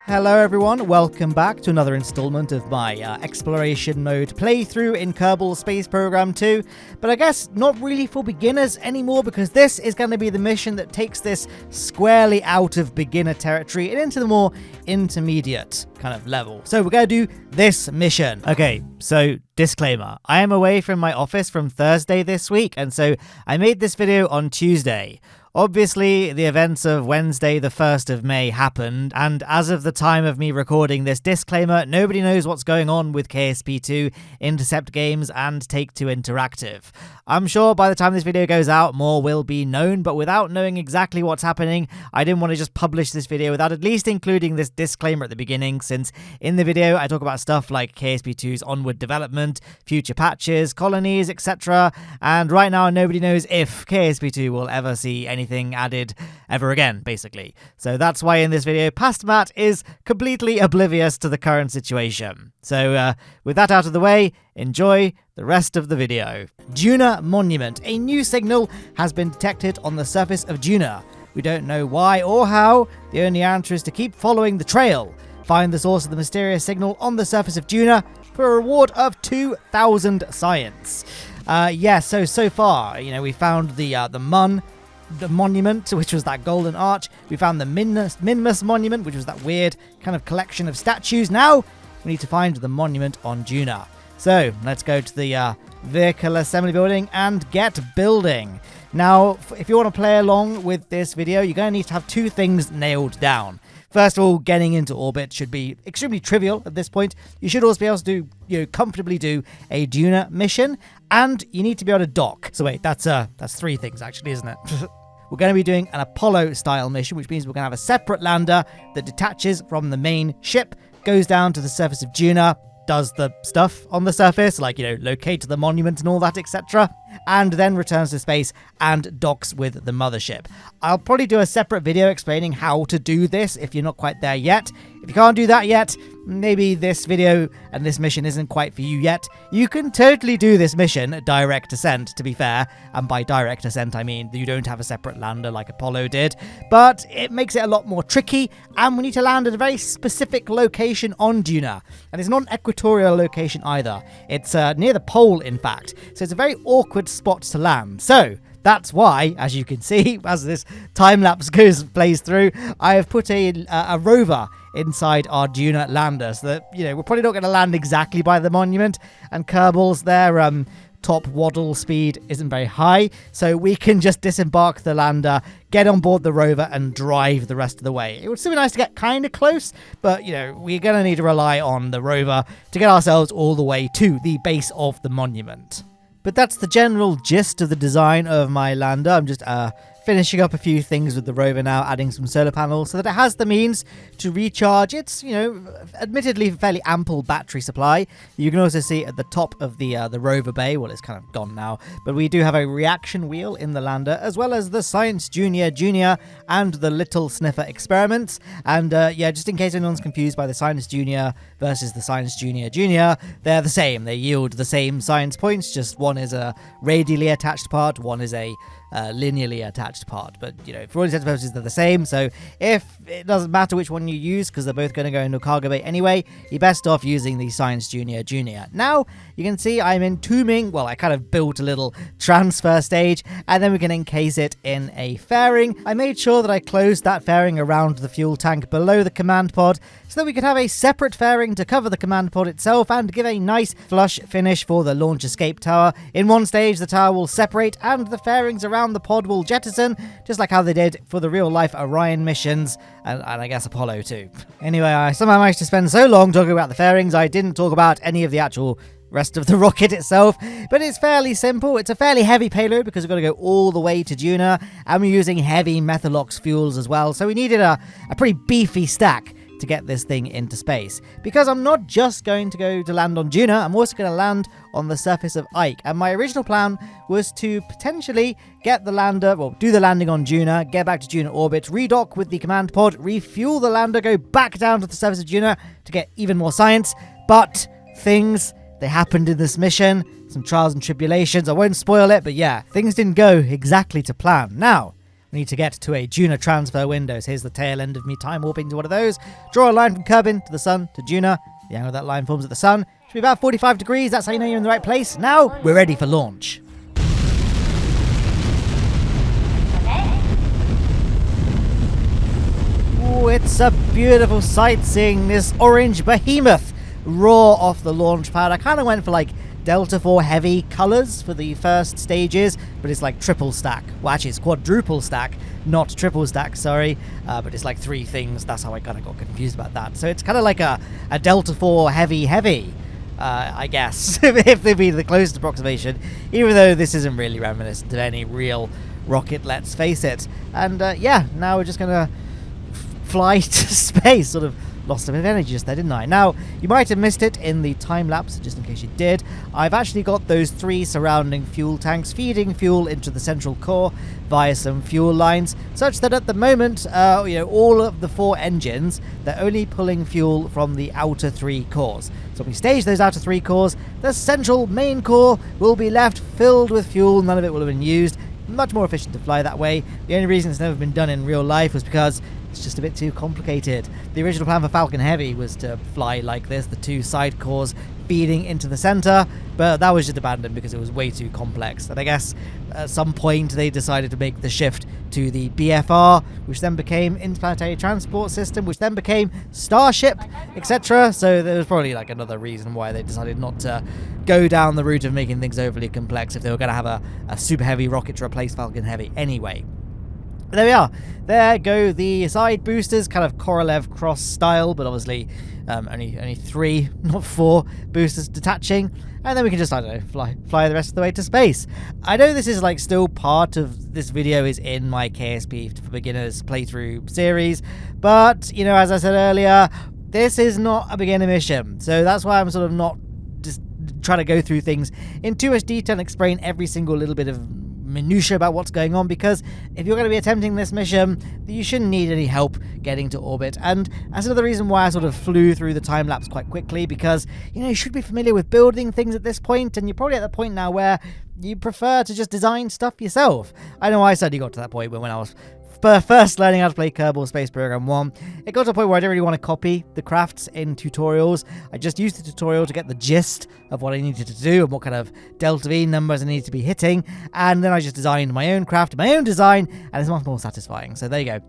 Hello everyone, welcome back to another installment of my exploration mode playthrough in Kerbal Space Program 2, but I guess not really for beginners anymore because this is going to be the mission that takes this squarely out of beginner territory and into the more intermediate kind of level. So we're going to do this mission. Okay, so disclaimer, I am away from my office from Thursday this week, and so I made this video on Tuesday. Obviously, the events of Wednesday the 1st of May happened, and as of the time of me recording this disclaimer, nobody knows what's going on with KSP2, Intercept Games, and Take-Two Interactive. I'm sure by the time this video goes out, more will be known, but without knowing exactly what's happening, I didn't want to just publish this video without at least including this disclaimer at the beginning, since in the video I talk about stuff like KSP2's onward development, future patches, colonies, etc., and right now nobody knows if KSP2 will ever see anything added ever again, basically. So that's why in this video, past Matt is completely oblivious to the current situation. So with that out of the way, enjoy the rest of the video. Duna Monument. A new signal has been detected on the surface of Duna. We don't know why or how. The only answer is to keep following the trail. Find the source of the mysterious signal on the surface of Duna for a reward of 2,000 science. So far, we found the monument, which was that golden arch. We found the Minmus monument, which was that weird kind of collection of statues. Now we need to find the monument on Duna. So let's go to the vehicle assembly building and get building. Now, if you want to play along with this video, you're going to need to have two things nailed down. First of all, getting into orbit should be extremely trivial at this point. You should also be able to comfortably do a Duna mission, and you need to be able to dock. So wait, that's three things actually, isn't it? We're going to be doing an Apollo-style mission, which means we're going to have a separate lander that detaches from the main ship, goes down to the surface of Duna, does the stuff on the surface, like, locate the monument and all that, etc., and then returns to space and docks with the mothership. I'll probably do a separate video explaining how to do this if you're not quite there yet. If you can't do that yet, maybe this video and this mission isn't quite for you yet. You can totally do this mission direct ascent, to be fair, and by direct ascent I mean you don't have a separate lander like Apollo did, but it makes it a lot more tricky, and we need to land at a very specific location on Duna, and it's not an equatorial location either. It's near the pole, in fact, so it's a very awkward spot to land. So that's why, as you can see, as this time-lapse plays through, I have put a rover inside our Duna lander, so that, we're probably not going to land exactly by the monument, and Kerbal's their top waddle speed isn't very high, so we can just disembark the lander, get on board the rover, and drive the rest of the way. It would still be nice to get kind of close, but, we're going to need to rely on the rover to get ourselves all the way to the base of the monument. But that's the general gist of the design of my lander. I'm just finishing up a few things with the rover now, adding some solar panels so that it has the means to recharge its, admittedly fairly ample battery supply. You can also see at the top of the rover bay, well, it's kind of gone now, but we do have a reaction wheel in the lander, as well as the Science Junior and the Little Sniffer experiments. And just in case anyone's confused by the Science Junior versus the Science Junior, they're the same. They yield the same science points, just one is a radially attached part, one is a linearly attached part, but for all intents and purposes they're the same. So if it doesn't matter which one you use, because they're both going to go into a cargo bay anyway, you're best off using the Science Junior. Now you can see I'm entombing, well, I kind of built a little transfer stage, and then we can encase it in a fairing. I made sure that I closed that fairing around the fuel tank below the command pod, so that we could have a separate fairing to cover the command pod itself and give a nice flush finish for the launch escape tower. In one stage the tower will separate and the fairings around the pod will jettison, just like how they did for the real-life Orion missions, and I guess Apollo too. Anyway, I somehow managed to spend so long talking about the fairings, I didn't talk about any of the actual rest of the rocket itself, but it's fairly simple. It's a fairly heavy payload because we've got to go all the way to Duna, and we're using heavy Methalox fuels as well, so we needed a pretty beefy stack to get this thing into space. Because I'm not just going to go to land on Duna, I'm also going to land on the surface of Ike. And my original plan was to potentially get the lander, do the landing on Duna, get back to Duna orbit, redock with the command pod, refuel the lander, go back down to the surface of Duna to get even more science. But they happened in this mission, some trials and tribulations. I won't spoil it, but yeah, things didn't go exactly to plan. Now, We need to get to a Duna transfer window. So here's the tail end of me time warping to one of those. Draw a line from Kerbin to the sun to Duna. The angle that line forms at the sun should be about 45 degrees. That's how you know you're in the right place. Now we're ready for launch. Ooh, it's a beautiful sight seeing this orange behemoth roar off the launch pad. I kind of went for like Delta 4 heavy colors for the first stages, but it's like triple stack. Well, actually it's quadruple stack, not triple stack, sorry. But it's like 3 things. That's how I kind of got confused about that. So it's kind of like a Delta 4 heavy, I guess, if they be the closest approximation, even though this isn't really reminiscent of any real rocket, let's face it. And yeah, now we're just going to fly to space, sort of lost a bit of energy just there, didn't I? Now, you might have missed it in the time lapse, just in case you did. I've actually got those 3 surrounding fuel tanks feeding fuel into the central core via some fuel lines, such that at the moment, all of the 4 engines, they're only pulling fuel from the outer 3 cores. So when we stage those outer 3 cores, the central main core will be left filled with fuel. None of it will have been used. Much more efficient to fly that way. The only reason it's never been done in real life was because it's just a bit too complicated. The original plan for Falcon Heavy was to fly like this, the 2 side cores feeding into the center, but that was just abandoned because it was way too complex. And I guess at some point they decided to make the shift to the BFR, which then became Interplanetary Transport System, which then became Starship, etc. So there was probably like another reason why they decided not to go down the route of making things overly complex if they were going to have a super heavy rocket to replace Falcon Heavy anyway. There we are. There go the side boosters, kind of Korolev cross style, but obviously only 3, not 4 boosters detaching, and then we can just, I don't know, fly the rest of the way to space. I know this is like still part of this video is in my KSP for Beginners playthrough series, but you know, as I said earlier, this is not a beginner mission, so that's why I'm sort of not just trying to go through things in too much detail and explain every single little bit of minutiae about what's going on, because if you're going to be attempting this mission, you shouldn't need any help getting to orbit. And that's another reason why I sort of flew through the time lapse quite quickly, because you should be familiar with building things at this point, and you're probably at the point now where you prefer to just design stuff yourself. I know I certainly got to that point when I was first learning how to play Kerbal Space Program 1. It got to a point where I didn't really want to copy the crafts in tutorials. I just used the tutorial to get the gist of what I needed to do and what kind of delta V numbers I needed to be hitting, and then I just designed my own craft, my own design, and it's much more satisfying. So there you go.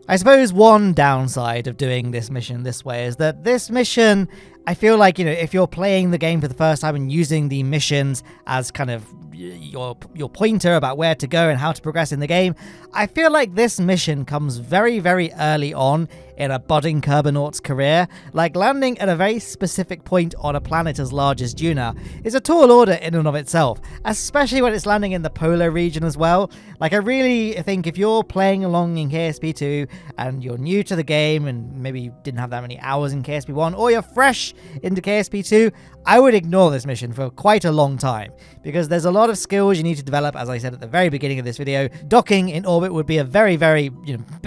I suppose one downside of doing this mission this way is that this mission, I feel like, if you're playing the game for the first time and using the missions as kind of your pointer about where to go and how to progress in the game, I feel like this mission comes very, very early on in a budding Kerbinaut's career. Like, landing at a very specific point on a planet as large as Duna is a tall order in and of itself, especially when it's landing in the polar region as well. Like, I really think if you're playing along in KSP2 and you're new to the game and maybe didn't have that many hours in KSP1, or you're fresh into KSP2, I would ignore this mission for quite a long time, because there's a lot of skills you need to develop. As I said at the very beginning of this video, docking in orbit would be a very, very,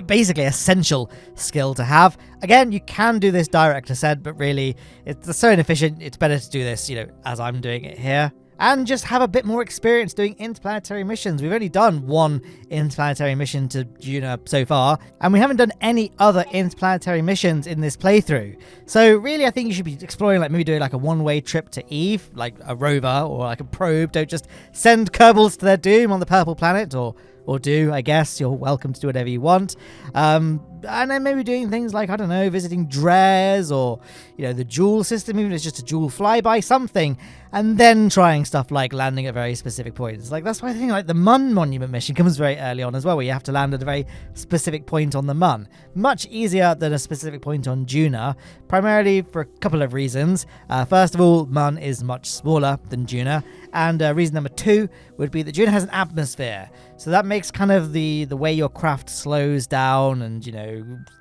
basically essential skill to have. Again, you can do this direct ascent, but really, it's so inefficient, it's better to do this, as I'm doing it here, and just have a bit more experience doing interplanetary missions. We've only done 1 interplanetary mission to Duna so far, and we haven't done any other interplanetary missions in this playthrough. So really, I think you should be exploring, like maybe doing like a one-way trip to Eve, like a rover or like a probe. Don't just send Kerbals to their doom on the purple planet, or do, I guess. You're welcome to do whatever you want. And then maybe doing things like, I don't know, visiting Dres, or, the Joule system, even if it's just a Joule flyby, something. And then trying stuff like landing at very specific points. Like, that's why I think like the Duna Monument mission comes very early on as well, where you have to land at a very specific point on the Mun. Much easier than a specific point on Duna, primarily for a couple of reasons. First of all, Mun is much smaller than Duna. And reason number 2 would be that Duna has an atmosphere. So that makes kind of the way your craft slows down and,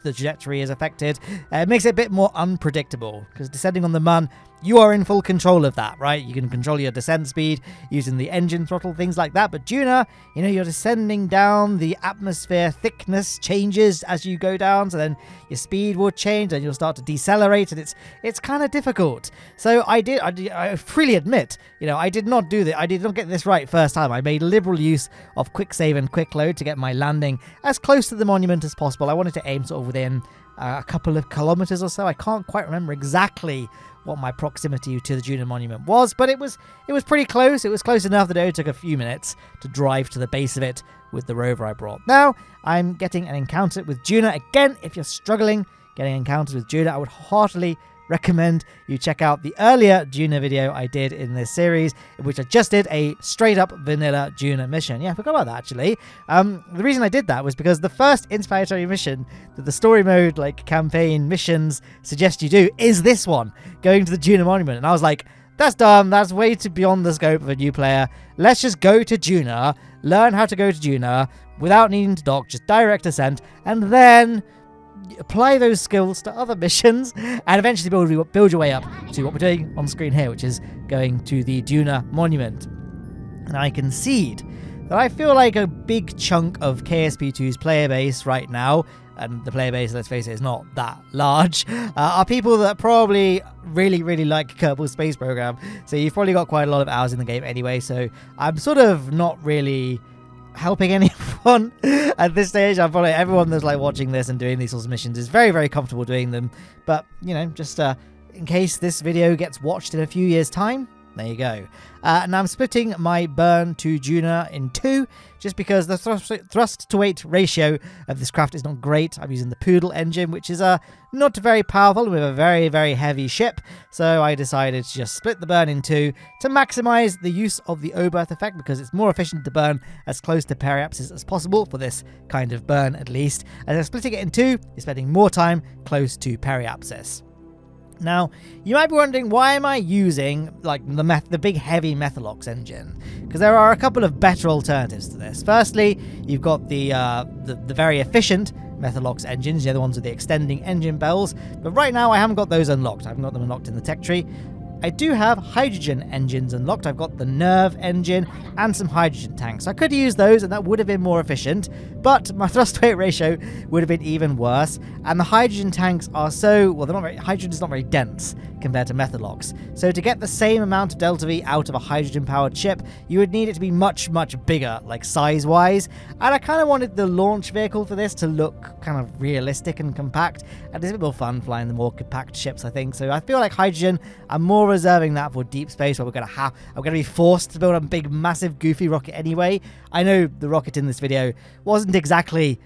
the trajectory is affected. It makes it a bit more unpredictable, because descending on the Mun, you are in full control of that, right? You can control your descent speed using the engine throttle, things like that. But Duna, you know, you're descending down, the atmosphere thickness changes as you go down, so then your speed will change and you'll start to decelerate, and it's kind of difficult. So I freely admit, you know, I did not do that. I did not get this right first time. I made liberal use of quick save and quick load to get my landing as close to the monument as possible. I wanted to aim sort of within a couple of kilometers or so. I can't quite remember exactly what my proximity to the Duna Monument was, but it was pretty close. It was close enough that it only took a few minutes to drive to the base of it with the rover I brought. Now I'm getting an encounter with Duna. Again, if you're struggling getting encounters with Duna, I would heartily recommend you check out the earlier Duna video I did in this series, in which I just did a straight up vanilla Duna mission. Yeah, I forgot about that actually. The reason I did that was because the first inspiratory mission that the story mode, like campaign missions, suggest you do is this one, going to the Duna Monument. And I was like, that's dumb, that's way too beyond the scope of a new player. Let's just go to Duna, learn how to go to Duna without needing to dock, just direct ascent, and then apply those skills to other missions and eventually build your way up to what we're doing on screen here, which is going to the Duna Monument. And I concede that I feel like a big chunk of KSP2's player base right now, and the player base, let's face it, is not that large, are people that probably really like Kerbal Space Program. So you've probably got quite a lot of hours in the game anyway, so I'm sort of not really helping anyone at this stage. I'm probably everyone that's like watching this and doing these sorts of missions is very comfortable doing them, but you know, just in case this video gets watched in a few years time, there you go. Now I'm splitting my burn to Duna in two, just because the thrust to weight ratio of this craft is not great. I'm using the Poodle engine, which is not very powerful with a very heavy ship, so I decided to just split the burn in two to maximize the use of the O-berth effect, because it's more efficient to burn as close to periapsis as possible for this kind of burn, at least. As I'm splitting it in two, you're spending more time close to periapsis. Now, you might be wondering, why am I using like the big heavy Methalox engine? Because there are a couple of better alternatives to this. Firstly, you've got the very efficient Methalox engines, the other ones with the extending engine bells, but right now I haven't got those unlocked. I haven't got them unlocked in the tech tree. I do have hydrogen engines unlocked. I've got the Nerve engine and some hydrogen tanks. I could use those and that would have been more efficient, but my thrust weight ratio would have been even worse. And the hydrogen tanks are hydrogen is not very dense compared to Methalox. So to get the same amount of delta V out of a hydrogen powered ship, you would need it to be much bigger, like size wise. And I kind of wanted the launch vehicle for this to look kind of realistic and compact. And it's a bit more fun flying the more compact ships, I think. So I feel like hydrogen, I'm more reserving that for deep space, where I'm going to be forced to build a big massive goofy rocket anyway. I know the rocket in this video wasn't exactly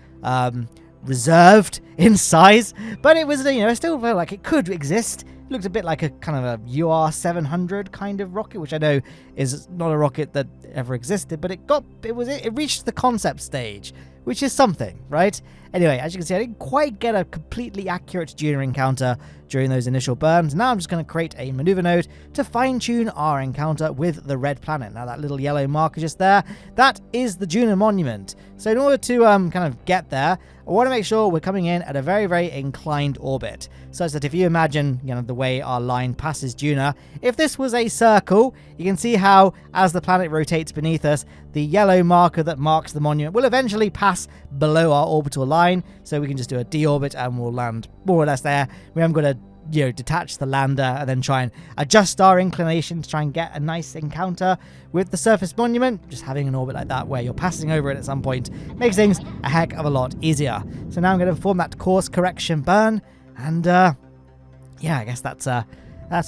reserved in size, but it was, you know, I still felt like it could exist. It looked a bit like a kind of a UR700 kind of rocket, which I know is not a rocket that ever existed, but it reached the concept stage, which is something, right? Anyway, as you can see, I didn't quite get a completely accurate Duna encounter during those initial burns. Now I'm just going to create a maneuver node to fine-tune our encounter with the red planet. Now that little yellow marker just there, that is the Duna Monument. So in order to kind of get there, I want to make sure we're coming in at a very inclined orbit, such that if you imagine, you know, the way our line passes Duna, if this was a circle, you can see how as the planet rotates beneath us, the yellow marker that marks the monument will eventually pass below our orbital line, so we can just do a deorbit and we'll land more or less there. We haven't got to, you know, detach the lander and then try and adjust our inclination to try and get a nice encounter with the surface monument. Just having an orbit like that where you're passing over it at some point makes things a heck of a lot easier. So now I'm going to perform that course correction burn, and yeah, I guess that's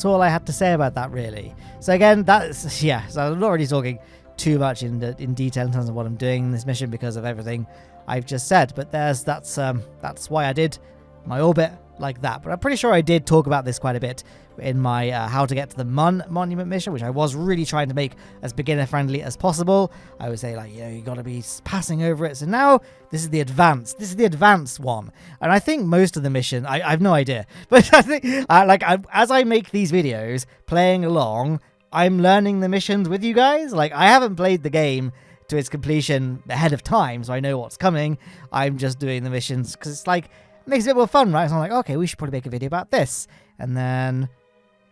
all I had to say about that, really. So again, so I'm not really talking too much in detail in terms of what I'm doing in this mission because of everything I've just said, but that's why I did my orbit like that. But I'm pretty sure I did talk about this quite a bit in my how to get to the Monument mission, which I was really trying to make as beginner friendly as possible. I would say, like, you know, you got to be passing over it. So now this is the advanced one, and I think most of the mission, I have no idea, but I think as I make these videos playing along, I'm learning the missions with you guys. Like, I haven't played the game to its completion ahead of time, so I know what's coming. I'm just doing the missions because it's like, it makes it a bit more fun, right? So I'm like, okay, we should probably make a video about this. And then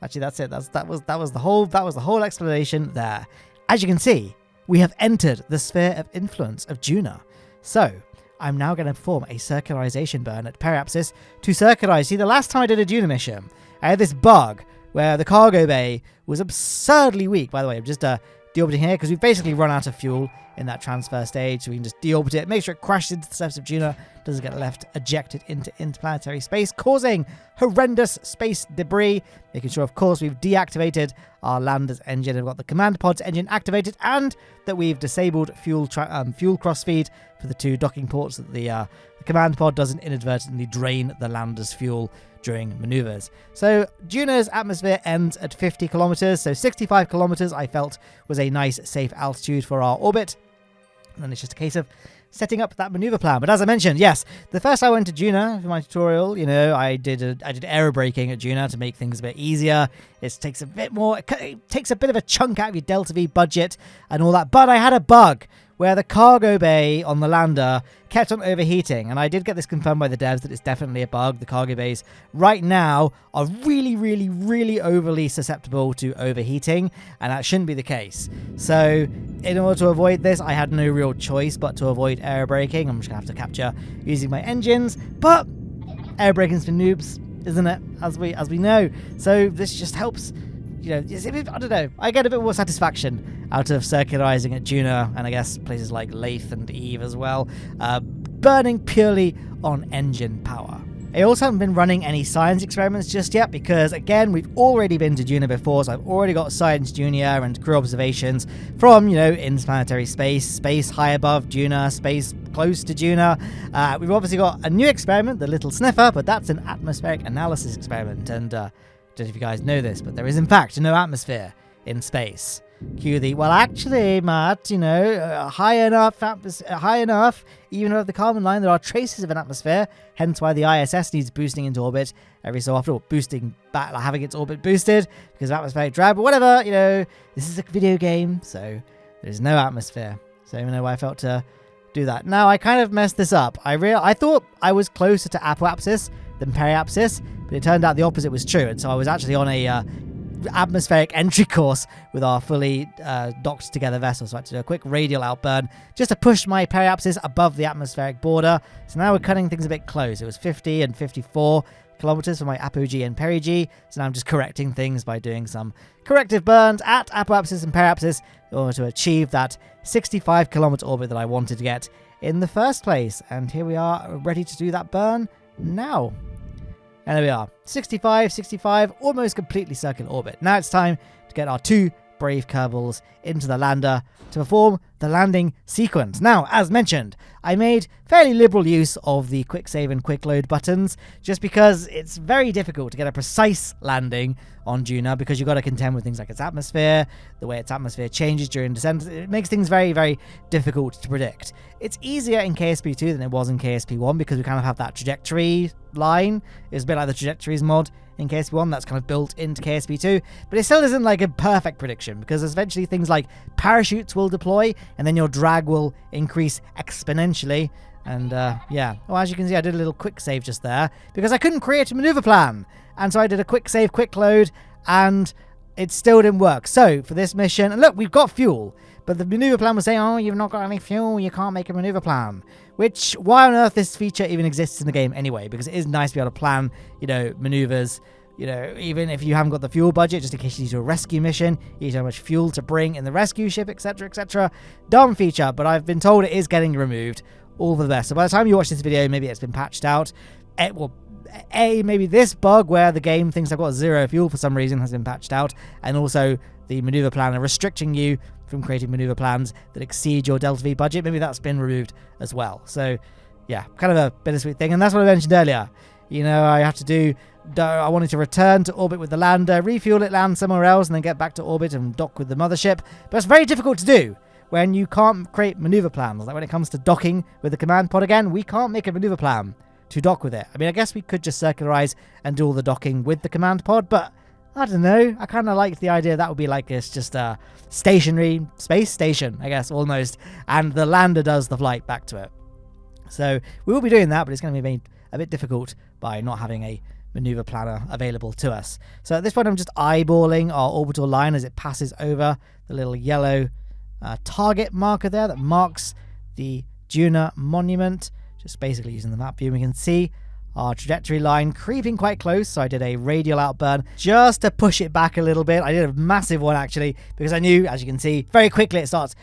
Actually, that's it. That was the whole explanation there. As you can see, we have entered the sphere of influence of Duna. So I'm now going to perform a circularization burn at periapsis to circularize. See, the last time I did a Duna mission, I had this bug where the cargo bay was absurdly weak. By the way, I'm just deorbiting here because we've basically run out of fuel in that transfer stage, so we can just deorbit it, make sure it crashes into the surface of Duna, doesn't get left ejected into interplanetary space, causing horrendous space debris, making sure, of course, we've deactivated our lander's engine and got the command pod's engine activated, and that we've disabled fuel crossfeed for the 2 docking ports, so that the command pod doesn't inadvertently drain the lander's fuel during maneuvers. So Duna's atmosphere ends at 50 kilometers, so 65 kilometers I felt was a nice safe altitude for our orbit. And then it's just a case of setting up that maneuver plan. But as I mentioned, yes, the first I went to Duna for my tutorial, you know, I did aerobraking at Duna to make things a bit easier. It takes a bit of a chunk out of your Delta V budget and all that. But I had a bug where the cargo bay on the lander kept on overheating. And I did get this confirmed by the devs that it's definitely a bug. The cargo bays right now are really, really, really overly susceptible to overheating, and that shouldn't be the case. So in order to avoid this, I had no real choice but to avoid aerobraking. I'm just going to have to capture using my engines. But aeробraking's for noobs, isn't it? As we know. So this just helps. You know, I don't know. I get a bit more satisfaction out of circularizing at Duna, and I guess places like Lathe and Eve as well, burning purely on engine power. I also haven't been running any science experiments just yet because, again, we've already been to Duna before, so I've already got Science Junior and crew observations from, you know, interplanetary space high above Duna, space close to Duna. We've obviously got a new experiment, the Little Sniffer, but that's an atmospheric analysis experiment, and I don't know if you guys know this, but there is in fact no atmosphere in space. Cue the, well, actually, Matt, you know, high enough, even above the carbon line, there are traces of an atmosphere, hence why the ISS needs boosting into orbit every so often, or boosting back, like having its orbit boosted because of atmospheric drag, but whatever, you know, this is a video game, so there's no atmosphere. So I don't know why I felt to do that. Now, I kind of messed this up. I thought I was closer to apoapsis than periapsis, but it turned out the opposite was true, and so I was actually on a atmospheric entry course with our fully docked together vessel, so I had to do a quick radial outburn just to push my periapsis above the atmospheric border. So now we're cutting things a bit close. It was 50 and 54 kilometers for my apogee and perigee, so now I'm just correcting things by doing some corrective burns at apoapsis and periapsis in order to achieve that 65 kilometer orbit that I wanted to get in the first place. And here we are, ready to do that burn now. And there we are, 65, almost completely circular orbit. Now it's time to get our 2 brave Kerbals into the lander to perform the landing sequence. Now, as mentioned, I made fairly liberal use of the quick save and quick load buttons just because it's very difficult to get a precise landing on Duna because you've got to contend with things like its atmosphere, the way its atmosphere changes during descent. It makes things very, very difficult to predict. It's easier in KSP 2 than it was in KSP 1 because we kind of have that trajectory line. It's a bit like the trajectories mod in KSP 1 that's kind of built into KSP 2, but it still isn't like a perfect prediction because eventually things like parachutes will deploy and then your drag will increase exponentially. And yeah, well, as you can see, I did a little quick save just there because I couldn't create a maneuver plan, and so I did a quick save, quick load, and it still didn't work. So for this mission, and look, we've got fuel, but the maneuver plan was saying, oh, you've not got any fuel, you can't make a maneuver plan. Which, why on earth this feature even exists in the game anyway? Because it is nice to be able to plan, you know, maneuvers, you know, even if you haven't got the fuel budget, just in case you need to do a rescue mission, you need how much fuel to bring in the rescue ship, etc., etc. Dumb feature, but I've been told it is getting removed. All for the best. So by the time you watch this video, maybe it's been patched out. Maybe this bug where the game thinks I've got 0 fuel for some reason has been patched out, and also the maneuver plan are restricting you from creating maneuver plans that exceed your Delta V budget. Maybe that's been removed as well. So yeah, kind of a bittersweet thing, and that's what I mentioned earlier. You know, I wanted to return to orbit with the lander, refuel it, land somewhere else, and then get back to orbit and dock with the mothership. But it's very difficult to do when you can't create maneuver plans. Like when it comes to docking with the command pod again, we can't make a maneuver plan to dock with it. I mean, I guess we could just circularize and do all the docking with the command pod, but I don't know. I kind of like the idea that would be like it's just a stationary space station, I guess, almost, and the lander does the flight back to it. So we will be doing that, but it's going to be made a bit difficult by not having a maneuver planner available to us. So at this point, I'm just eyeballing our orbital line as it passes over the little yellow target marker there that marks the Duna Monument. Just basically using the map view, we can see our trajectory line creeping quite close, so I did a radial outburn just to push it back a little bit. I did a massive one actually, because I knew, as you can see, very quickly it starts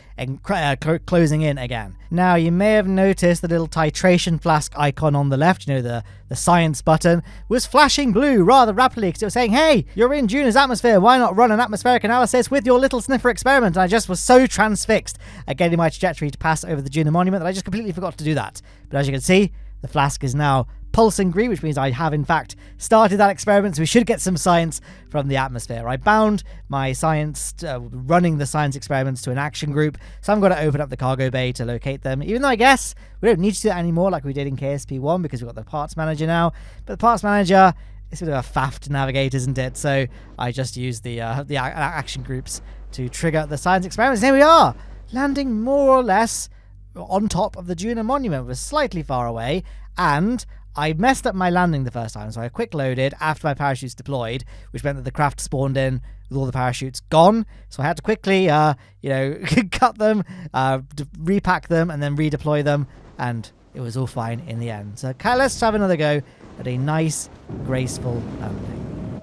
closing in again. Now, you may have noticed the little titration flask icon on the left, you know, the science button, was flashing blue rather rapidly because it was saying, hey, you're in Duna's atmosphere, why not run an atmospheric analysis with your little sniffer experiment? And I just was so transfixed at getting my trajectory to pass over the Duna Monument that I just completely forgot to do that. But as you can see, the flask is now pulsing green, which means I have in fact started that experiment, so we should get some science from the atmosphere. I bound my science, running the science experiments to an action group, so I'm going to open up the cargo bay to locate them, even though I guess we don't need to do that anymore like we did in KSP 1 because we've got the parts manager now. But the parts manager is a bit of a faff to navigate, isn't it? So I just use the action groups to trigger the science experiments. And here we are, landing more or less on top of the Duna Monument. We're slightly far away, and I messed up my landing the first time, so I quick loaded after my parachutes deployed, which meant that the craft spawned in with all the parachutes gone. So I had to quickly, cut them, repack them, and then redeploy them, and it was all fine in the end. So let's have another go at a nice, graceful landing.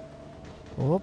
Oh,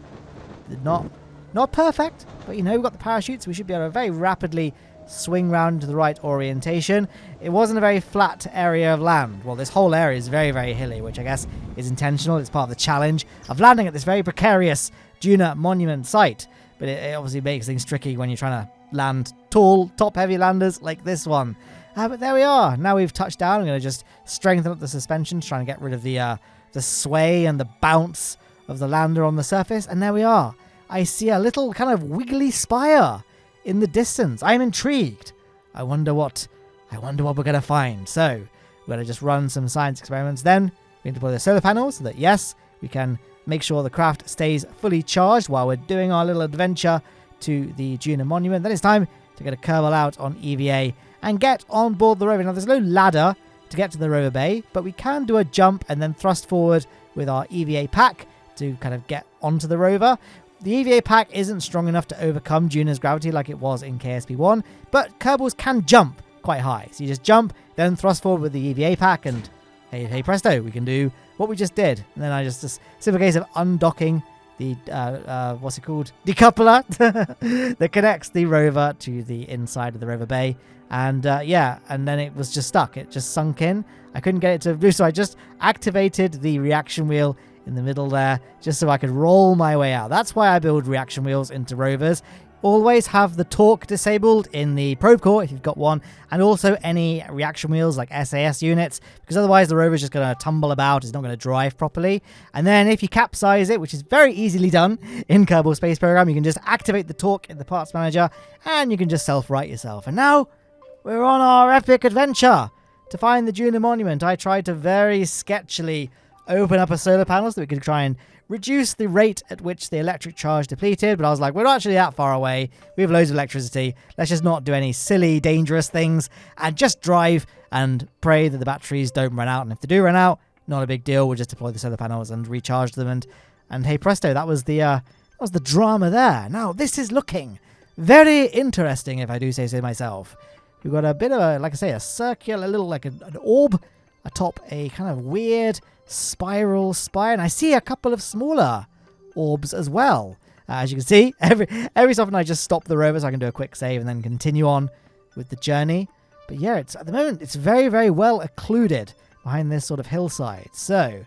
not perfect, but you know, we've got the parachutes, so we should be able to very rapidly swing round to the right orientation. It wasn't a very flat area of land. Well, this whole area is very, very hilly, which I guess is intentional. It's part of the challenge of landing at this very precarious Duna Monument site. But it obviously makes things tricky when you're trying to land tall, top-heavy landers like this one. But there we are. Now we've touched down. I'm going to just strengthen up the suspension, trying to get rid of the sway and the bounce of the lander on the surface. And there we are. I see a little kind of wiggly spire in the distance. I'm intrigued. I wonder what we're going to find. So we're going to just run some science experiments. Then we can deploy the solar panels so that, yes, we can make sure the craft stays fully charged while we're doing our little adventure to the Duna Monument. Then it's time to get a Kerbal out on EVA and get on board the rover. Now, there's no ladder to get to the rover bay, but we can do a jump and then thrust forward with our EVA pack to kind of get onto the rover. The EVA pack isn't strong enough to overcome Duna's gravity like it was in KSP 1, but Kerbals can jump quite high. So you just jump, then thrust forward with the EVA pack, and hey presto, we can do what we just did. And then I just simple case of undocking the, decoupler that connects the rover to the inside of the rover bay. And and then it was just stuck. It just sunk in. I couldn't get it to do, so I just activated the reaction wheel in the middle there, just so I could roll my way out. That's why I build reaction wheels into rovers. Always have the torque disabled in the probe core if you've got one, and also any reaction wheels like SAS units, because otherwise the rover's just going to tumble about, it's not going to drive properly. And then if you capsize it, which is very easily done in Kerbal Space Program, you can just activate the torque in the parts manager, and you can just self-right yourself. And now we're on our epic adventure to find the Duna Monument. I tried to very sketchily open up a solar panel so we could try and reduce the rate at which the electric charge depleted, but I was like, we're not actually that far away. We have loads of electricity. Let's just not do any silly, dangerous things and just drive and pray that the batteries don't run out. And if they do run out, not a big deal. We'll just deploy the solar panels and recharge them. And hey presto, that was the drama there. Now this is looking very interesting, if I do say so myself. We've got a bit of a, like I say, a circular, little like an orb atop a kind of weird spiral spire, and I see a couple of smaller orbs as well. As you can see, every so often I just stop the rover so I can do a quick save and then continue on with the journey. But yeah, at the moment it's very, very well occluded behind this sort of hillside. So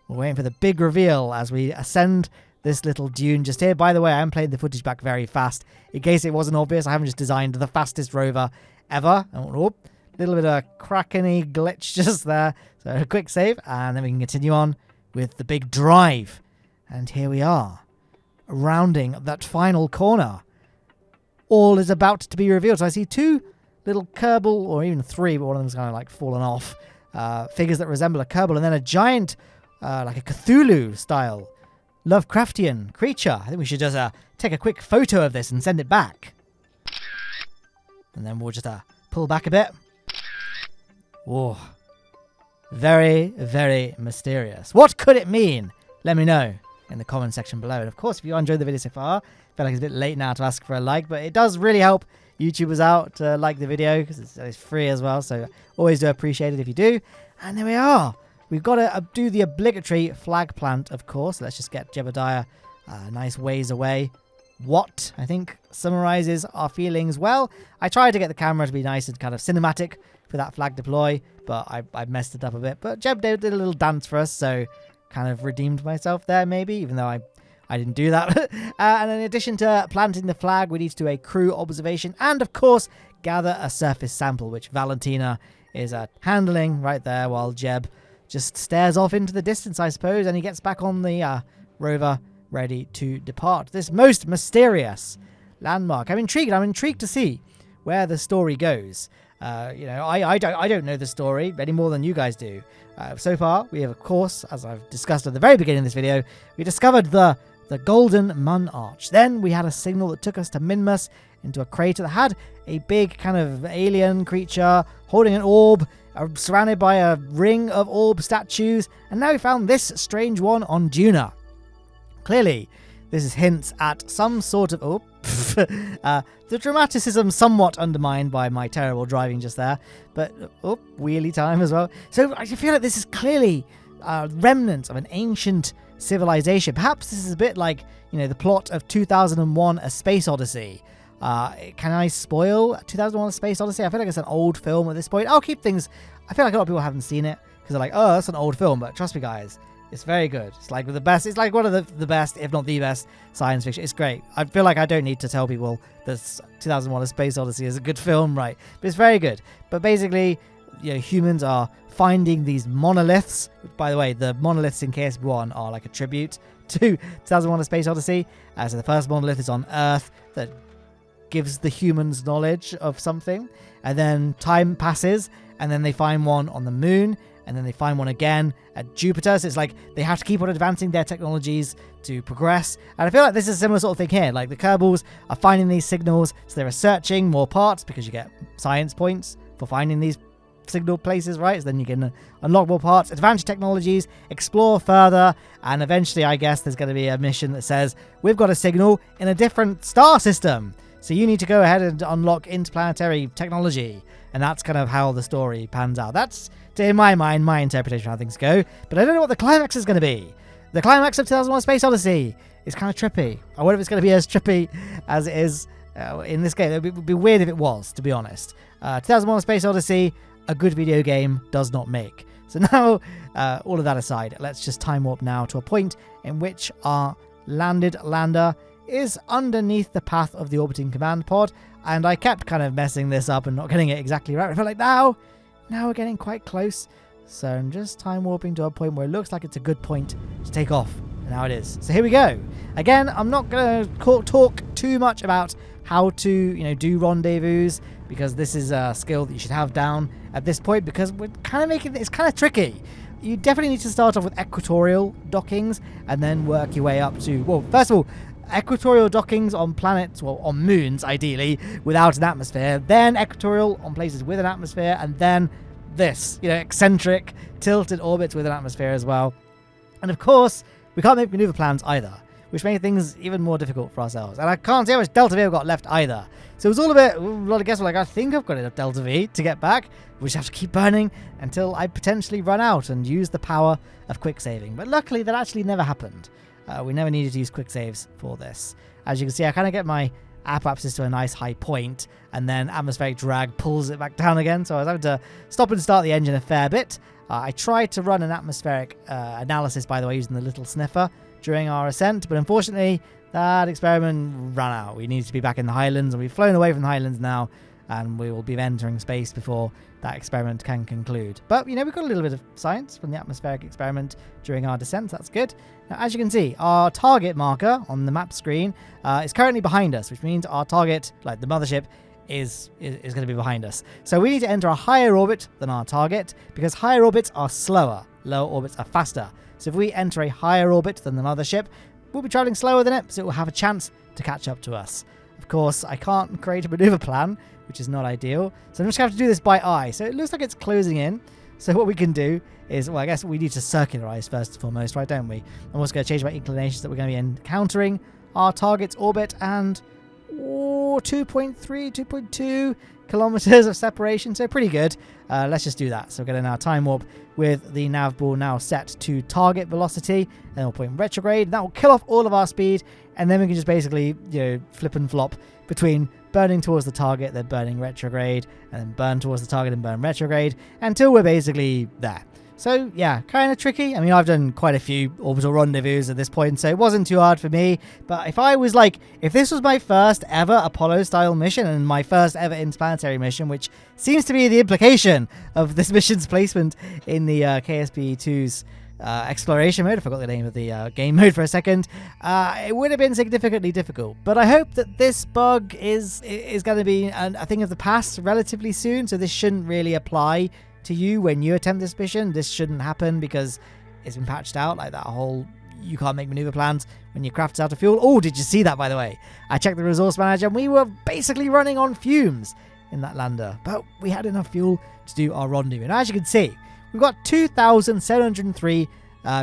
we're waiting for the big reveal as we ascend this little dune just here. By the way, I am playing the footage back very fast in case it wasn't obvious. I haven't just designed the fastest rover ever. Oh, little bit of a crackeny glitch just there. So a quick save, and then we can continue on with the big drive. And here we are, rounding that final corner. All is about to be revealed. So I see two little Kerbal, or even three, but one of them's kind of like fallen off, figures that resemble a Kerbal, and then a giant, like a Cthulhu-style Lovecraftian creature. I think we should just take a quick photo of this and send it back. And then we'll just pull back a bit. Whoa. Very, very mysterious. What could it mean? let me know in the comment section below. And of course, if you enjoyed the video so far, I feel like it's a bit late now to ask for a like, but it does really help YouTubers out to like the video because it's free as well. So always do appreciate it if you do. And there we are. We've got to do the obligatory flag plant, of course. Let's just get Jebediah a nice ways away. What, I think, summarizes our feelings well. I tried to get the camera to be nice and kind of cinematic for that flag deploy, but I messed it up a bit. But Jeb did a little dance for us, so kind of redeemed myself there, maybe, even though I didn't do that. And in addition to planting the flag, we need to do a crew observation and, of course, gather a surface sample, which Valentina is handling right there while Jeb just stares off into the distance, I suppose, and he gets back on the rover ready to depart this most mysterious landmark. I'm intrigued to see where the story goes. I don't know the story any more than you guys do. So far, we have, of course, as I've discussed at the very beginning of this video, we discovered the Golden Mun Arch. Then we had a signal that took us to Minmus into a crater that had a big kind of alien creature holding an orb, surrounded by a ring of orb statues. And now we found this strange one on Duna. Clearly, this is hints at some sort of... the dramaticism somewhat undermined by my terrible driving just there. But, wheelie time as well. So I feel like this is clearly remnants of an ancient civilization. Perhaps this is a bit like, the plot of 2001: A Space Odyssey. Can I spoil 2001: A Space Odyssey? I feel like it's an old film at this point. I'll keep things... I feel like a lot of people haven't seen it because they're like, oh, that's an old film. But trust me, guys. It's very good. It's like the best. It's like one of the best, if not the best, science fiction. It's great. I feel like I don't need to tell people that 2001: A Space Odyssey is a good film, right? But it's very good. But basically, humans are finding these monoliths. By the way, the monoliths in KSP 1 are like a tribute to 2001: A Space Odyssey. So the first monolith is on Earth that gives the humans knowledge of something, and then time passes, and then they find one on the moon. And then they find one again at Jupiter. So it's like they have to keep on advancing their technologies to progress. And I feel like this is a similar sort of thing here. Like the Kerbals are finding these signals. So they're researching more parts because you get science points for finding these signal places, right? So then you can unlock more parts, advance technologies, explore further. And eventually, I guess, there's going to be a mission that says, we've got a signal in a different star system. So you need to go ahead and unlock interplanetary technology. And that's kind of how the story pans out. That's, in my mind, my interpretation of how things go. But I don't know what the climax is going to be. The climax of 2001: Space Odyssey is kind of trippy. I wonder if it's going to be as trippy as it is in this game. It would be weird if it was, to be honest. 2001: Space Odyssey, a good video game, does not make. So now, all of that aside, let's just time warp now to a point in which our landed lander is underneath the path of the orbiting command pod. And I kept kind of messing this up and not getting it exactly right. I feel like now we're getting quite close. So I'm just time warping to a point where it looks like it's a good point to take off. And now it is. So here we go. Again, I'm not going to talk too much about how to, do rendezvous, because this is a skill that you should have down at this point, because we're kind of making it's kind of tricky. You definitely need to start off with equatorial dockings and then work your way up to, well, first of all, equatorial dockings on planets, well, on moons, ideally, without an atmosphere. Then equatorial on places with an atmosphere. And then this, eccentric, tilted orbits with an atmosphere as well. And of course, we can't make maneuver plans either, which makes things even more difficult for ourselves. And I can't see how much Delta V I've got left either. So it's all a lot of guesswork. I think I've got enough Delta V to get back. We just have to keep burning until I potentially run out and use the power of quick saving. But luckily, that actually never happened. We never needed to use quick saves for this. As you can see, I kind of get my apoapsis to a nice high point, and then atmospheric drag pulls it back down again. So I was having to stop and start the engine a fair bit. I tried to run an atmospheric analysis, by the way, using the little sniffer during our ascent, but unfortunately, that experiment ran out. We needed to be back in the Highlands, and we've flown away from the Highlands now, and we will be entering space before that experiment can conclude. But, we've got a little bit of science from the atmospheric experiment during our descent. So that's good. Now, as you can see, our target marker on the map screen is currently behind us, which means our target, like the mothership, is going to be behind us. So we need to enter a higher orbit than our target, because higher orbits are slower, lower orbits are faster. So if we enter a higher orbit than the mothership, we'll be traveling slower than it, so it will have a chance to catch up to us. Of course, I can't create a maneuver plan, which is not ideal. So I'm just going to have to do this by eye. So it looks like it's closing in. So what we can do is, well, I guess we need to circularize first and foremost, right, don't we? I'm also going to change my inclinations that we're going to be encountering our target's orbit, and 2.3, 2.2 kilometers of separation, so pretty good. Let's just do that. So we're going to now time warp with the nav ball now set to target velocity, and then we'll point retrograde. That will kill off all of our speed, and then we can just basically, flip and flop between burning towards the target, then burning retrograde, and then burn towards the target and burn retrograde until we're basically there. So yeah, kind of tricky. I mean, I've done quite a few orbital rendezvous at this point, so it wasn't too hard for me. But if this was my first ever Apollo-style mission and my first ever interplanetary mission, which seems to be the implication of this mission's placement in the KSP2's exploration mode, I forgot the name of the game mode for a second, it would have been significantly difficult. But I hope that this bug is going to be a thing of the past relatively soon, so this shouldn't really apply to you when you attempt this mission. This shouldn't happen because it's been patched out, like that whole you can't make maneuver plans when your craft's out of fuel. Oh, did you see that, by the way? I checked the resource manager and we were basically running on fumes in that lander, but we had enough fuel to do our rendezvous. And as you can see, we've got 2,703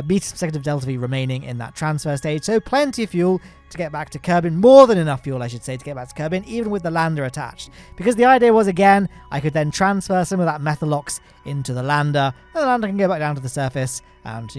meters per second of delta V remaining in that transfer stage, so plenty of fuel to get back to Kerbin, more than enough fuel, I should say, to get back to Kerbin, even with the lander attached. Because the idea was, again, I could then transfer some of that Methalox into the lander, and the lander can go back down to the surface and,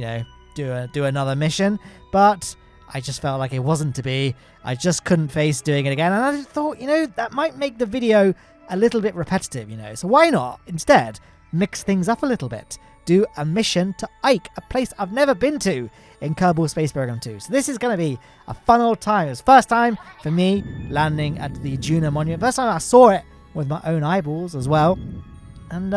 do another mission. But I just felt like it wasn't to be. I just couldn't face doing it again, and I thought, that might make the video a little bit repetitive, so why not, instead, mix things up a little bit? Do a mission to Ike, a place I've never been to in Kerbal Space Program 2. So this is going to be a fun old time. It was first time for me landing at the Duna Monument. First time I saw it with my own eyeballs as well. And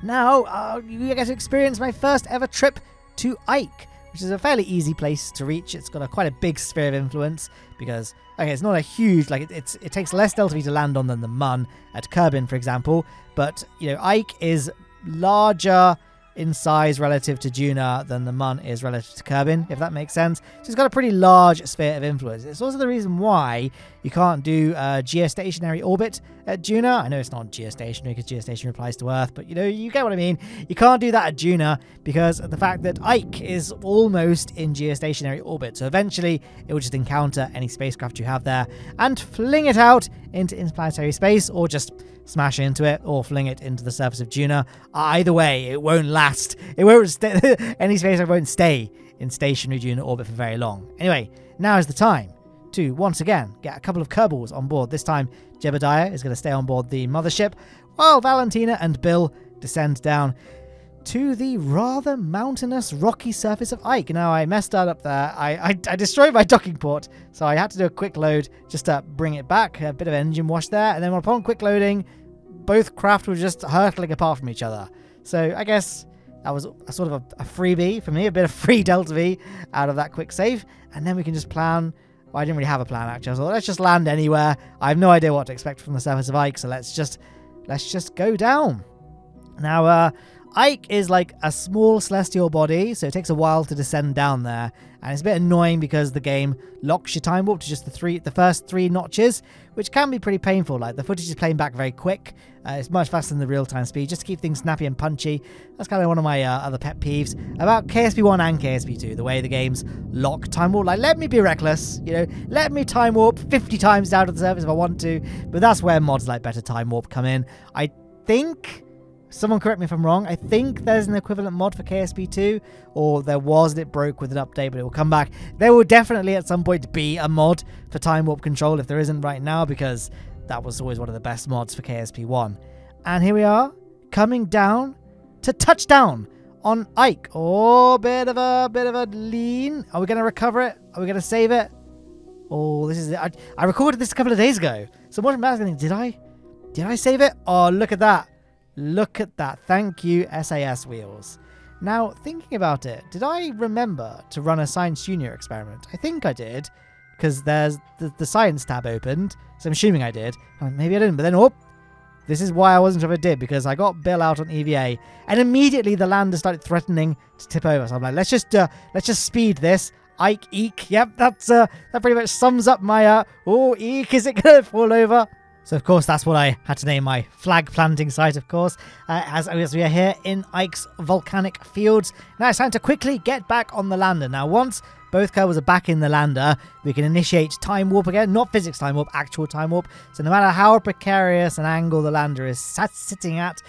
now you get to experience my first ever trip to Ike, which is a fairly easy place to reach. It's got quite a big sphere of influence because, okay, it's not a huge, it takes less delta V to land on than the Mun at Kerbin, for example. But, Ike is larger in size relative to Duna than the Mun is relative to Kerbin, if that makes sense. So it's got a pretty large sphere of influence. It's also the reason why you can't do a geostationary orbit at Duna. I know it's not geostationary because geostationary applies to Earth, but you get what I mean. You can't do that at Duna because of the fact that Ike is almost in geostationary orbit. So eventually it will just encounter any spacecraft you have there and fling it out into interplanetary space, or just smash into it or fling it into the surface of Duna. Either way, it won't last. It won't any spacecraft won't stay in stationary Duna orbit for very long. Anyway, now is the time to once again get a couple of Kerbals on board. This time Jebediah is going to stay on board the mothership while Valentina and Bill descend down to the rather mountainous rocky surface of Ike. Now, I messed that up there. I destroyed my docking port, so I had to do a quick load just to bring it back. A bit of engine wash there, and then upon quick loading, both craft were just hurtling apart from each other. So I guess that was a sort of a freebie for me, a bit of free delta V out of that quick save, and then we can just plan. Well, I didn't really have a plan, actually. I thought, let's just land anywhere. I have no idea what to expect from the surface of Ike, so let's just go down. Now, Ike is like a small celestial body, so it takes a while to descend down there, and it's a bit annoying because the game locks your time warp to just the first 3 notches, which can be pretty painful. Like, the footage is playing back very quick. It's much faster than the real-time speed, just to keep things snappy and punchy. That's kind of one of my other pet peeves about KSP1 and KSP2, the way the games lock time warp. Like, let me be reckless, let me time warp 50 times down to the surface if I want to, but that's where mods like Better Time Warp come in. I think, someone correct me if I'm wrong, I think there's an equivalent mod for KSP2, or there was, and it broke with an update, but it will come back. There will definitely at some point be a mod for time warp control if there isn't right now, because that was always one of the best mods for KSP1. And here we are, coming down to touchdown on Ike. Oh, bit of a lean. Are we going to recover it? Are we going to save it? Oh, this is it. I recorded this a couple of days ago, so what am I thinking? Did I save it? Oh, look at that. Look at that. Thank you, SAS wheels. Now, thinking about it, did I remember to run a Science Junior experiment? I think I did, because there's the Science tab opened, so I'm assuming I did. Maybe I didn't, but then, this is why I wasn't sure if I did, because I got Bill out on EVA, and immediately the lander started threatening to tip over. So I'm like, let's just speed this. Ike, eek. Yep, that pretty much sums up my, eek, is it going to fall over? So, of course, that's what I had to name my flag planting site, of course, as we are here in Ike's volcanic fields. Now it's time to quickly get back on the lander. Now, once both Kerbals are back in the lander, we can initiate time warp again. Not physics time warp, actual time warp. So no matter how precarious an angle the lander is sitting at,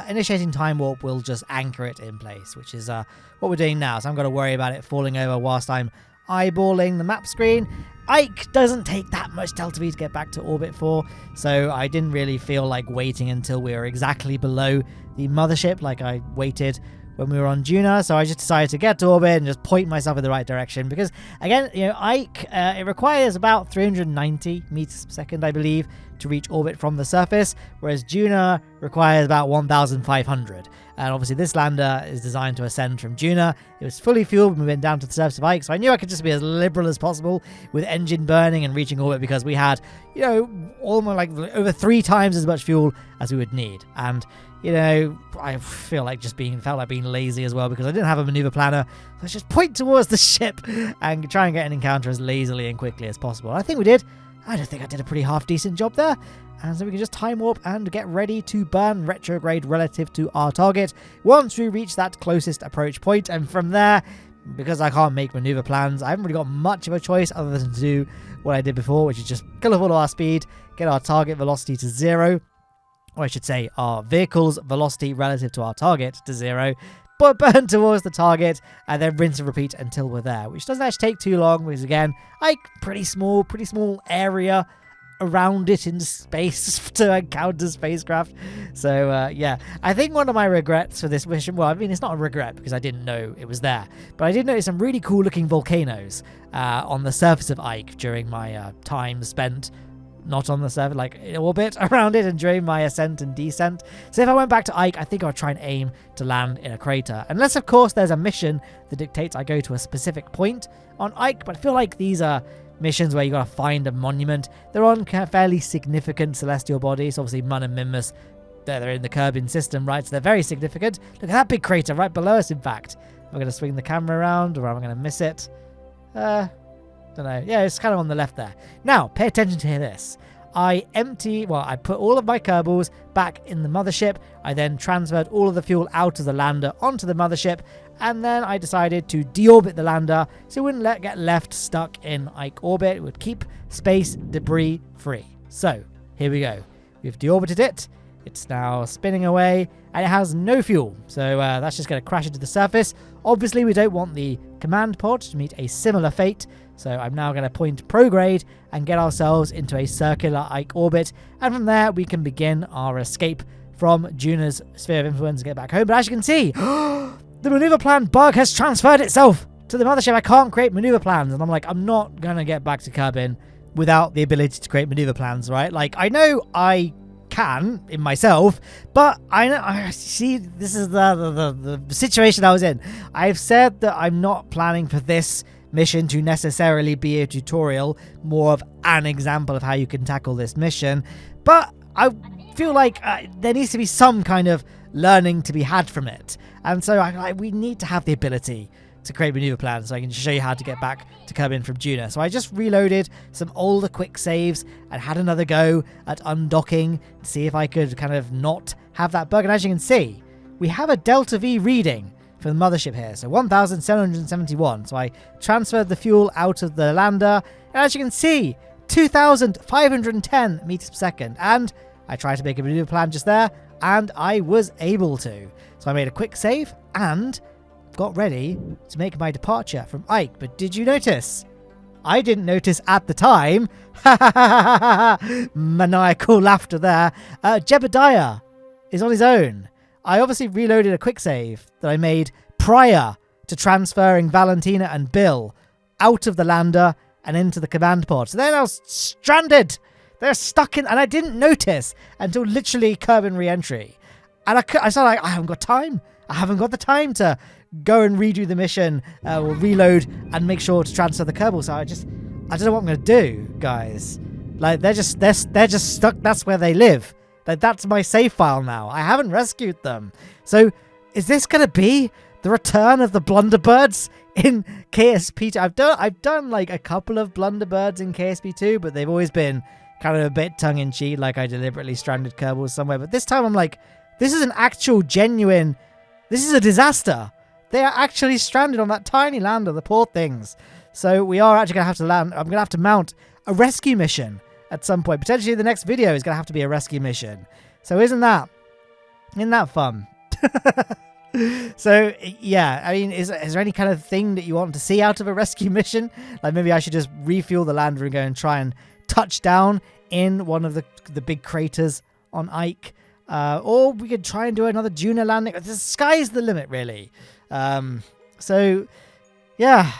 initiating time warp will just anchor it in place, which is what we're doing now. So I'm going to worry about it falling over whilst I'm eyeballing the map screen. Ike doesn't take that much delta V to get back to orbit for, so I didn't really feel like waiting until we were exactly below the mothership like I waited when we were on Duna. So I just decided to get to orbit and just point myself in the right direction, because again, you know, Ike, it requires about 390 meters per second, I believe, to reach orbit from the surface, whereas Duna requires about 1,500. And obviously this lander is designed to ascend from Duna. It was fully fueled when we went down to the surface of Ike, so I knew I could just be as liberal as possible with engine burning and reaching orbit, because we had, you know, almost like over 3 times as much fuel as we would need. And, you know, I felt like being lazy as well, because I didn't have a maneuver planner. So let's just point towards the ship and try and get an encounter as lazily and quickly as possible. I think we did. I don't think I did a pretty half-decent job there. And so we can just time warp and get ready to burn retrograde relative to our target once we reach that closest approach point. And from there, because I can't make maneuver plans, I haven't really got much of a choice other than to do what I did before, which is just kill off all of our speed, get our target velocity to 0, or I should say our vehicle's velocity relative to our target to 0, but burn towards the target and then rinse and repeat until we're there, which doesn't actually take too long, because again, like pretty small area around it in space to encounter spacecraft. So yeah, I think one of my regrets for this mission, well, I mean, it's not a regret because I didn't know it was there, but I did notice some really cool looking volcanoes on the surface of Ike during my time spent not on the surface, like in orbit around it, and during my ascent and descent. So if I went back to Ike, I think I would try and aim to land in a crater. Unless, of course, there's a mission that dictates I go to a specific point on Ike, but I feel like these are missions where you got to find a monument. They're on fairly significant celestial bodies. Obviously, Mun and Minmus, they're in the Kerbin system, right? So they're very significant. Look at that big crater right below us, in fact. Am I going to swing the camera around, or am I going to miss it? Don't know. Yeah, it's kind of on the left there. Now, pay attention to this. I put all of my Kerbals back in the mothership. I then transferred all of the fuel out of the lander onto the mothership, and then I decided to deorbit the lander so it wouldn't get left stuck in Ike orbit. It would keep space debris free. So, here we go. We've deorbited it. It's now spinning away, and it has no fuel. So that's just going to crash into the surface. Obviously, we don't want the command pod to meet a similar fate. So I'm now going to point prograde and get ourselves into a circular Ike orbit. And from there, we can begin our escape from Duna's sphere of influence and get back home. But as you can see, the maneuver plan bug has transferred itself to the mothership. I can't create maneuver plans. And I'm like, I'm not going to get back to Kerbin without the ability to create maneuver plans, right? Like, I know I can in myself, but I see this is the situation I was in. I've said that I'm not planning for this mission to necessarily be a tutorial, more of an example of how you can tackle this mission, but I feel like there needs to be some kind of learning to be had from it, and so we need to have the ability to create maneuver plans so I can show you how to get back to Kerbin from Duna. So I just reloaded some older quick saves and had another go at undocking to see if I could kind of not have that bug, and as you can see, we have a delta V reading for the mothership here, so 1,771. So I transferred the fuel out of the lander, and as you can see, 2,510 meters per second. And I tried to make a maneuver plan just there, and I was able to. So I made a quick save and got ready to make my departure from Ike. But did you notice? I didn't notice at the time. Maniacal laughter there. Jebediah is on his own. I obviously reloaded a quick save that I made prior to transferring Valentina and Bill out of the lander and into the command pod. So they're now stranded. They're stuck in, and I didn't notice until literally Kerbin re-entry. And I started like, I haven't got time. I haven't got the time to go and redo the mission or reload and make sure to transfer the Kerbal. So I don't know what I'm going to do, guys. Like, they're just stuck. That's where they live. Like, that's my save file now. I haven't rescued them. So is this going to be the return of the Blunderbirds in KSP2? I've done like a couple of Blunderbirds in KSP2, but they've always been kind of a bit tongue-in-cheek, like I deliberately stranded Kerbal somewhere. But this time I'm like, this is an actual, genuine... This is a disaster. They are actually stranded on that tiny lander, the poor things. So we are actually going to have to land... I'm going to have to mount a rescue mission at some point. Potentially the next video is going to have to be a rescue mission. So isn't that fun? So, yeah, I mean, is there any kind of thing that you want to see out of a rescue mission? Like maybe I should just refuel the lander and go and try and touch down in one of the big craters on Ike. Or we could try and do another Duna landing. The sky's the limit, really. So, yeah.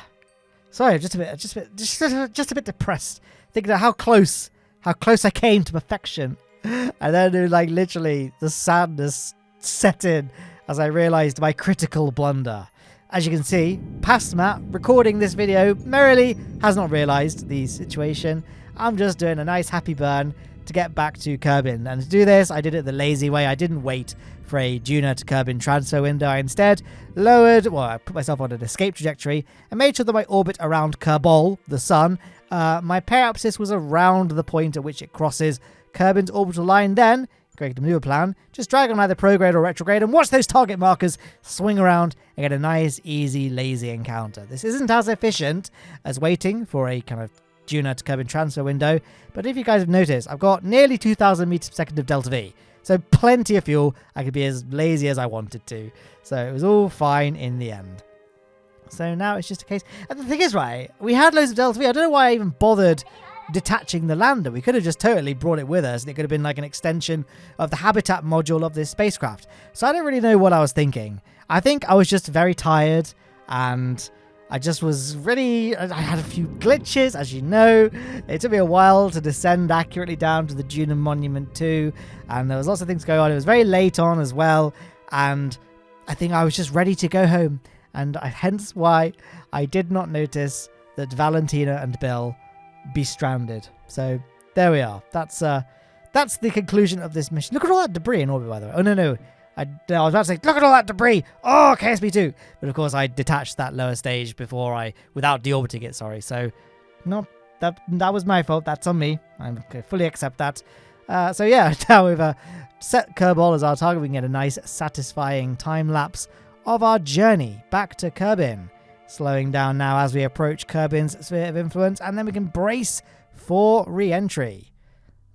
Sorry, just a bit depressed. Thinking of how close I came to perfection. And then, like, literally, the sadness set in as I realised my critical blunder. As you can see, past Matt recording this video merrily has not realised the situation. I'm just doing a nice happy burn to get back to Kerbin. And to do this, I did it the lazy way. I didn't wait for a Duna to Kerbin transfer window. I instead I put myself on an escape trajectory and made sure that my orbit around Kerbal, the sun, my periapsis was around the point at which it crosses Kerbin's orbital line. Then, create a maneuver plan, just drag on either prograde or retrograde and watch those target markers swing around and get a nice, easy, lazy encounter. This isn't as efficient as waiting for a kind of Duna to Kerbin transfer window, but if you guys have noticed, I've got nearly 2,000 meters per second of delta V, so plenty of fuel. I could be as lazy as I wanted to, so it was all fine in the end. So now it's just a case, and the thing is, right, we had loads of delta V. I don't know why I even bothered detaching the lander. We could have just totally brought it with us, and it could have been like an extension of the habitat module of this spacecraft. So I don't really know what I was thinking. I think I was just very tired, and I just was really... I had a few glitches, as you know. It took me a while to descend accurately down to the Duna Monument too, and there was lots of things going on. It was very late on as well, and I think I was just ready to go home, and hence why I did not notice that Valentina and Bill be stranded. So there we are. That's the conclusion of this mission. Look at all that debris in orbit, by the way. Oh no, I was about to say, look at all that debris. Oh, KSP 2. But of course I detached that lower stage without deorbiting it. Sorry. So no, that was my fault. That's on me. I fully accept that. So yeah, now we've set Kerbal as our target. We can get a nice, satisfying time lapse of our journey back to Kerbin. Slowing down now as we approach Kerbin's sphere of influence, and then we can brace for re-entry.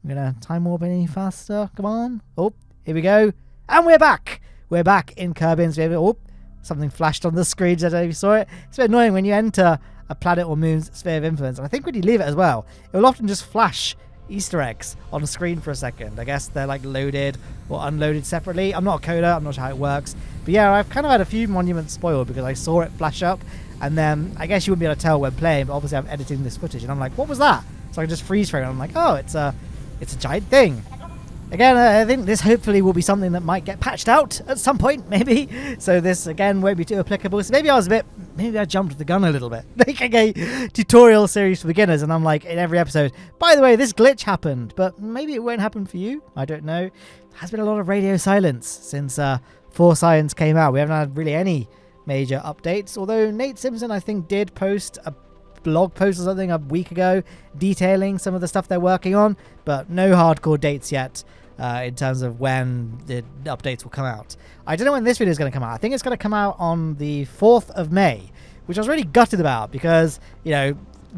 I'm going to time warp any faster. Come on. Oh, here we go. And we're back. We're back in Kerbin's sphere. Oh, something flashed on the screen. I don't know if you saw it. It's a bit annoying when you enter a planet or moon's sphere of influence. And I think when you leave it as well, it will often just flash Easter eggs on the screen for a second. I guess they're like loaded or unloaded separately. I'm not a coder. I'm not sure how it works. But yeah, I've kind of had a few monuments spoiled because I saw it flash up. And then I guess you wouldn't be able to tell when playing, but obviously I'm editing this footage and I'm like, what was that? So I can just freeze frame and I'm like, oh, it's a giant thing. Again, I think this hopefully will be something that might get patched out at some point, maybe. So this, again, won't be too applicable. So maybe I jumped the gun a little bit. Making a tutorial series for beginners, and I'm like, in every episode, by the way, this glitch happened, but maybe it won't happen for you. I don't know. There has been a lot of radio silence since 4 Science came out. We haven't had really any major updates, although Nate Simpson, I think, did post a blog post or something a week ago detailing some of the stuff they're working on, but no hardcore dates yet in terms of when the updates will come out. I don't know when this video is going to come out. I think it's going to come out on the 4th of May, which I was really gutted about because, you know,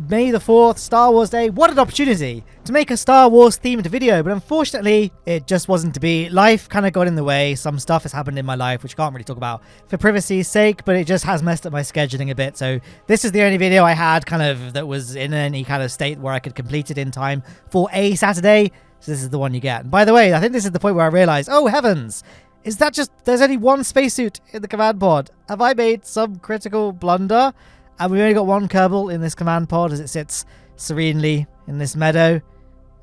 May the 4th, Star Wars Day, what an opportunity to make a Star Wars themed video, but unfortunately it just wasn't to be. Life kind of got in the way. Some stuff has happened in my life which I can't really talk about for privacy's sake, but it just has messed up my scheduling a bit. So this is the only video I had kind of that was in any kind of state where I could complete it in time for a Saturday. So this is the one you get. And by the way, I think this is the point where I realized, oh heavens, is that just, there's only one spacesuit in the command pod. Have I made some critical blunder? And we've only got one Kerbal in this command pod as it sits serenely in this meadow.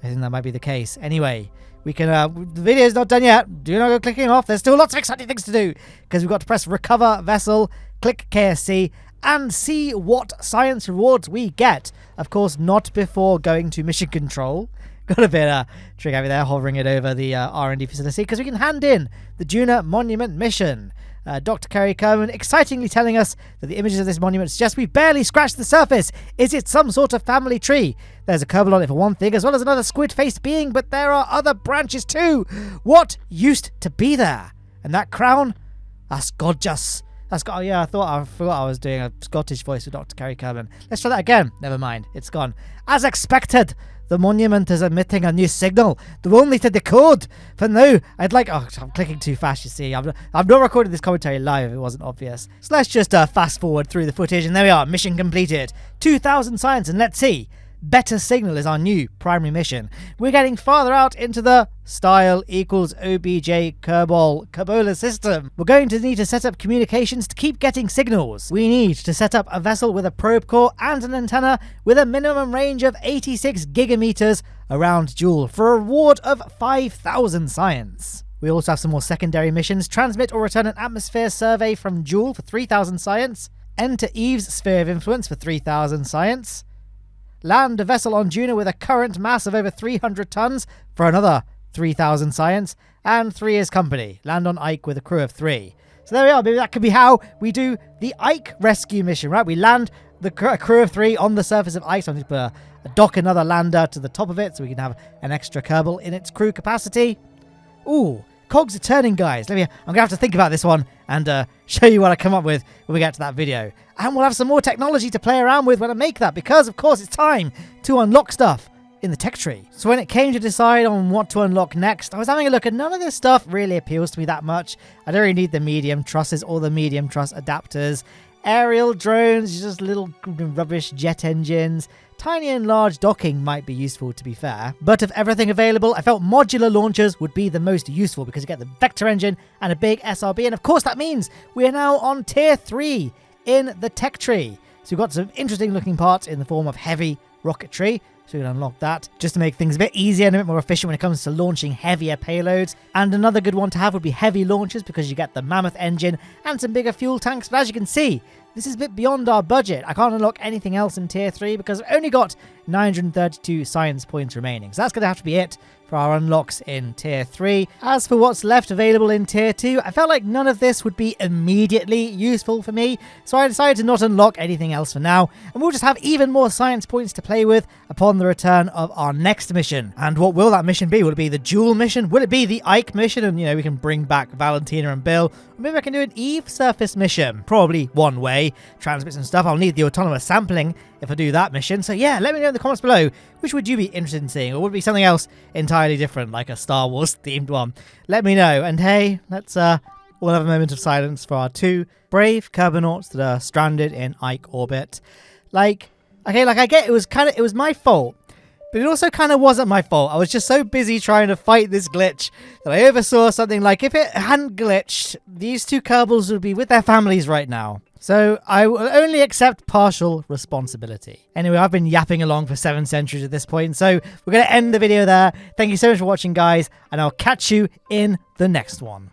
I think that might be the case. Anyway, we can, the video's not done yet. Do not go clicking off. There's still lots of exciting things to do because we've got to press recover vessel, click KSC, and see what science rewards we get. Of course, not before going to mission control. Got a bit of trick over there, hovering it over the R&D facility because we can hand in the Duna Monument mission. Dr. Kerry Kerbin excitingly telling us that the images of this monument suggest we've barely scratched the surface. Is it some sort of family tree? There's a Kerbal on it for one thing, as well as another squid-faced being, but there are other branches too. What used to be there? And that crown? That's gorgeous. That's got. Oh yeah, I forgot I was doing a Scottish voice with Dr. Kerry Kerbin. Let's try that again. Never mind, it's gone. As expected, the monument is emitting a new signal, though only to decode. For now, I'd like. Oh, I'm clicking too fast. You see, I've not recorded this commentary live. If it wasn't obvious. So let's just fast forward through the footage, and there we are. Mission completed. 2,000 science, and let's see. Better signal is our new primary mission. We're getting farther out into the style equals OBJ Kerbal system. We're going to need to set up communications to keep getting signals. We need to set up a vessel with a probe core and an antenna with a minimum range of 86 gigameters around Joule for a reward of 5,000 science. We also have some more secondary missions. Transmit or return an atmosphere survey from Joule for 3,000 science. Enter Eve's sphere of influence for 3,000 science. Land a vessel on Duna with a current mass of over 300 tons for another 3,000 science. And 3 is company. Land on Ike with a crew of 3. So there we are. Maybe that could be how we do the Ike rescue mission, right? We land the crew of 3 on the surface of Ike. So I'm going to put a dock another lander to the top of it so we can have an extra Kerbal in its crew capacity. Ooh, cogs are turning, guys. I'm going to have to think about this one and show you what I come up with when we get to that video. And we'll have some more technology to play around with when I make that, because, of course, it's time to unlock stuff in the tech tree. So when it came to decide on what to unlock next, I was having a look, and none of this stuff really appeals to me that much. I don't really need the medium trusses or the medium truss adapters. Aerial drones, just little rubbish jet engines. Tiny and large docking might be useful, to be fair. But of everything available, I felt modular launchers would be the most useful because you get the vector engine and a big SRB. And of course, that means we are now on tier 3 in the tech tree. So we've got some interesting looking parts in the form of heavy rocketry. So we can unlock that just to make things a bit easier and a bit more efficient when it comes to launching heavier payloads. And another good one to have would be heavy launchers because you get the mammoth engine and some bigger fuel tanks. But as you can see, this is a bit beyond our budget. I can't unlock anything else in tier 3 because I've only got 932 science points remaining. So that's going to have to be it for our unlocks in tier 3. As for what's left available in tier 2, I felt like none of this would be immediately useful for me, so I decided to not unlock anything else for now, and we'll just have even more science points to play with upon the return of our next mission. And what will that mission be? Will it be the Joule mission? Will it be the Ike mission, and we can bring back Valentina and Bill? Or maybe I can do an Eve Surface mission. Probably one way. Transmit some stuff. I'll need the autonomous sampling if I do that mission. So yeah, let me know in the comments below, which would you be interested in seeing? Or would it be something else entirely different, like a Star Wars themed one? Let me know. And hey, let's all have a moment of silence for our 2 brave Kerbinauts that are stranded in Ike orbit. I get it was my fault, but it also kind of wasn't my fault. I was just so busy trying to fight this glitch that I oversaw something like, if it hadn't glitched, these 2 Kerbals would be with their families right now. So I will only accept partial responsibility. Anyway, I've been yapping along for 7 centuries at this point, so we're going to end the video there. Thank you so much for watching, guys, and I'll catch you in the next one.